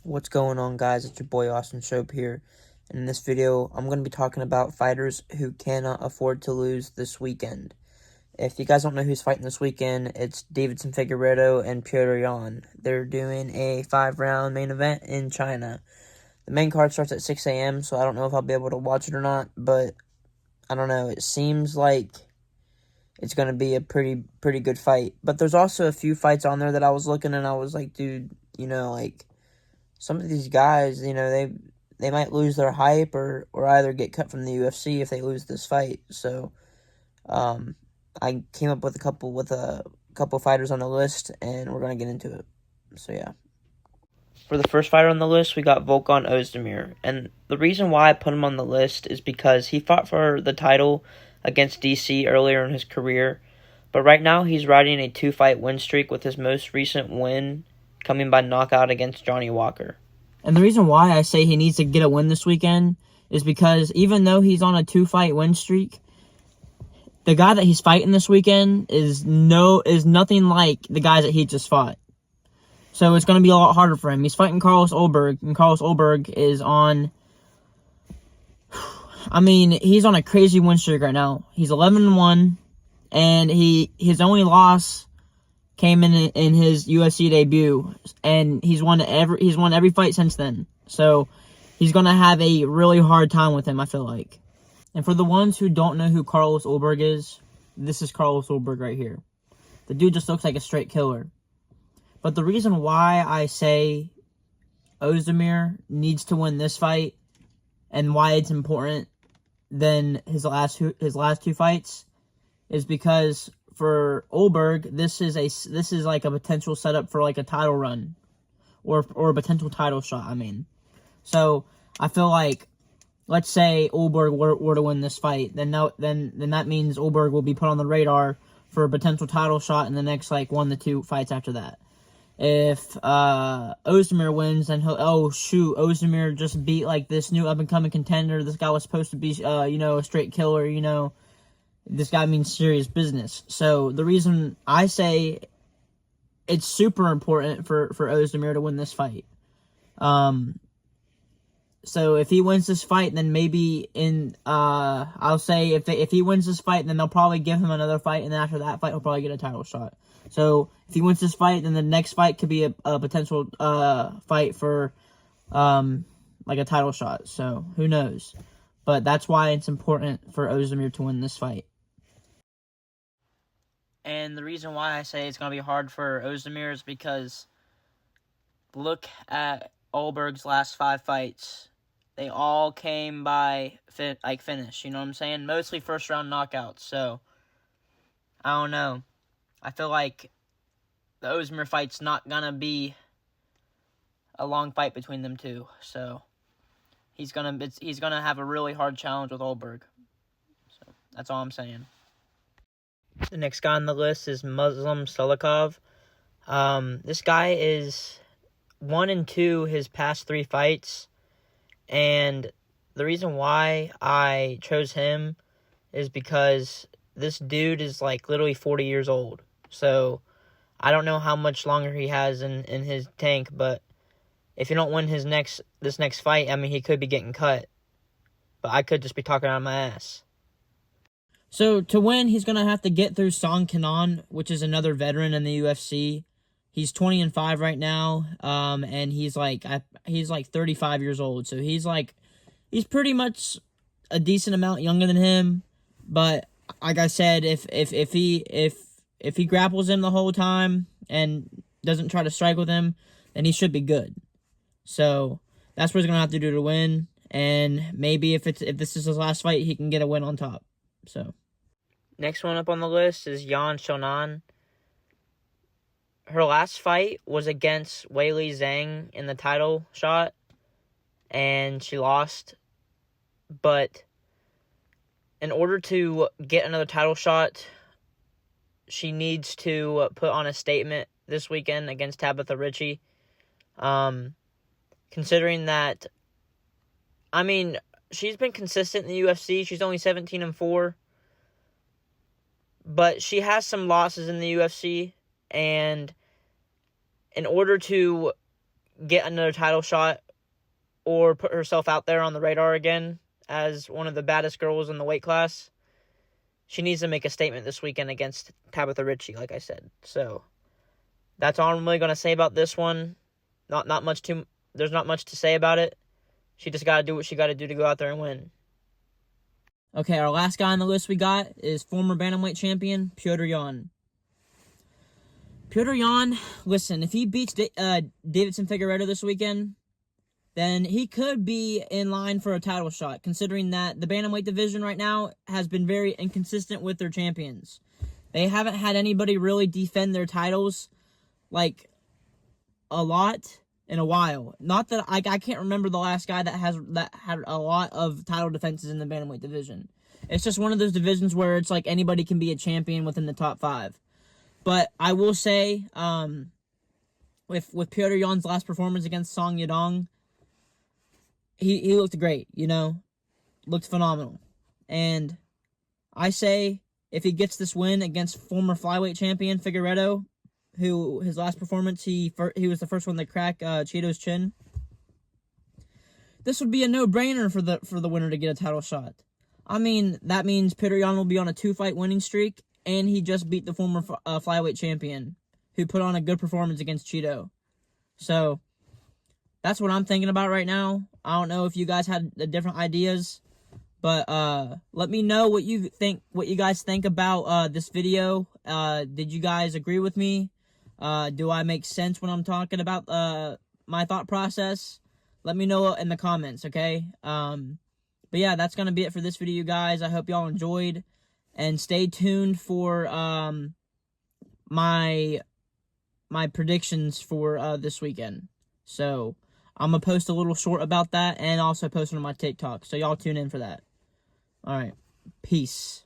What's going on, guys? It's your boy Austin Shope here. And in this video, I'm going to be talking about fighters who cannot afford to lose this weekend. If you guys don't know who's fighting this weekend, it's Davidson Figueiredo and Petr Yan. They're doing a 5-round main event in China. The main card starts at 6 a.m., so I don't know if I'll be able to watch it or not, but I don't know. It seems like it's going to be a pretty good fight. But there's also a few fights on there that I was looking and I was like, dude, some of these guys, they might lose their hype or either get cut from the UFC if they lose this fight. So, I came up with a couple fighters on the list, and we're gonna get into it. So yeah. For the first fighter on the list, we got Volkan Ozdemir, and the reason why I put him on the list is because he fought for the title against DC earlier in his career, but right now he's riding a 2-fight win streak with his most recent win coming by knockout against Johnny Walker. And the reason why I say he needs to get a win this weekend is because even though he's on a 2-fight win streak, the guy that he's fighting this weekend is nothing like the guys that he just fought. So it's going to be a lot harder for him. He's fighting Carlos Ulberg, and Carlos Ulberg is on... he's on a crazy win streak right now. He's 11-1, and his only loss came in his UFC debut, and he's won every fight since then. So he's gonna have a really hard time with him, I feel like. And for the ones who don't know who Carlos Ulberg is, this is Carlos Ulberg right here. The dude just looks like a straight killer. But the reason why I say Ozdemir needs to win this fight and why it's important than his last two fights is because for Ulberg, this is like a potential setup for like a title run, or a potential title shot. So I feel like, let's say Ulberg were to win this fight, then that means Ulberg will be put on the radar for a potential title shot in the next 1 to 2 fights after that. If Ozdemir wins, then Ozdemir just beat this new up and coming contender. This guy was supposed to be a straight killer. This guy means serious business. So the reason I say it's super important for Ozdemir to win this fight. So if he wins this fight, then maybe I'll say if he wins this fight, then they'll probably give him another fight, and then after that fight, he'll probably get a title shot. So if he wins this fight, then the next fight could be a potential fight for a title shot. So who knows? But that's why it's important for Ozdemir to win this fight. And the reason why I say it's going to be hard for Ozdemir is because look at Ulberg's last 5 fights. They all came by finish, you know what I'm saying? Mostly first-round knockouts, so I don't know. I feel like the Ozdemir fight's not going to be a long fight between them two, so he's going to have a really hard challenge with Ulberg. So that's all I'm saying. The next guy on the list is Muslim Salikhov. This guy is 1-2 his past 3 fights, and the reason why I chose him is because this dude is literally 40 years old. So I don't know how much longer he has in his tank, but if he don't win this next fight, he could be getting cut. But I could just be talking out of my ass. So to win, he's gonna have to get through Song Kenan, which is another veteran in the UFC. He's 20-5 right now, and he's 35 years old. So he's pretty much a decent amount younger than him. But like I said, if he grapples him the whole time and doesn't try to strike with him, then he should be good. So that's what he's gonna have to do to win. And maybe if this is his last fight, he can get a win on top. So next one up on the list is Yan Xiaonan. Her last fight was against Weili Zhang in the title shot, and she lost. But in order to get another title shot, she needs to put on a statement this weekend against Tabitha Ritchie. Considering that, she's been consistent in the UFC. She's only 17-4. But she has some losses in the UFC, and in order to get another title shot or put herself out there on the radar again as one of the baddest girls in the weight class, she needs to make a statement this weekend against Tabitha Ritchie, like I said. So that's all I'm really going to say about this one. There's not much to say about it. She just got to do what she got to do to go out there and win. Okay, our last guy on the list we got is former bantamweight champion Petr Yan. Petr Yan, listen, if he beats Davidson Figueiredo this weekend, then he could be in line for a title shot, considering that the bantamweight division right now has been very inconsistent with their champions. They haven't had anybody really defend their titles, like, a lot in a while. Not that I can't remember the last guy that had a lot of title defenses in the bantamweight division. It's just one of those divisions where it's like anybody can be a champion within the top 5. But I will say, with Petr Yan's last performance against Song Yadong, he looked great, looked phenomenal. And I say if he gets this win against former flyweight champion Figueiredo, who his last performance, he was the first one to crack Cheeto's chin. This would be a no-brainer for the winner to get a title shot. I mean, that means Petr Yan will be on a 2-fight winning streak, and he just beat the former flyweight champion, who put on a good performance against Cheeto. So that's what I'm thinking about right now. I don't know if you guys had different ideas, but let me know what you guys think about this video. Did you guys agree with me? Do I make sense when I'm talking about my thought process? Let me know in the comments, okay? But yeah, that's gonna be it for this video, guys. I hope y'all enjoyed, and stay tuned for my predictions for this weekend. So I'm gonna post a little short about that, and also post it on my TikTok. So y'all tune in for that. All right, peace.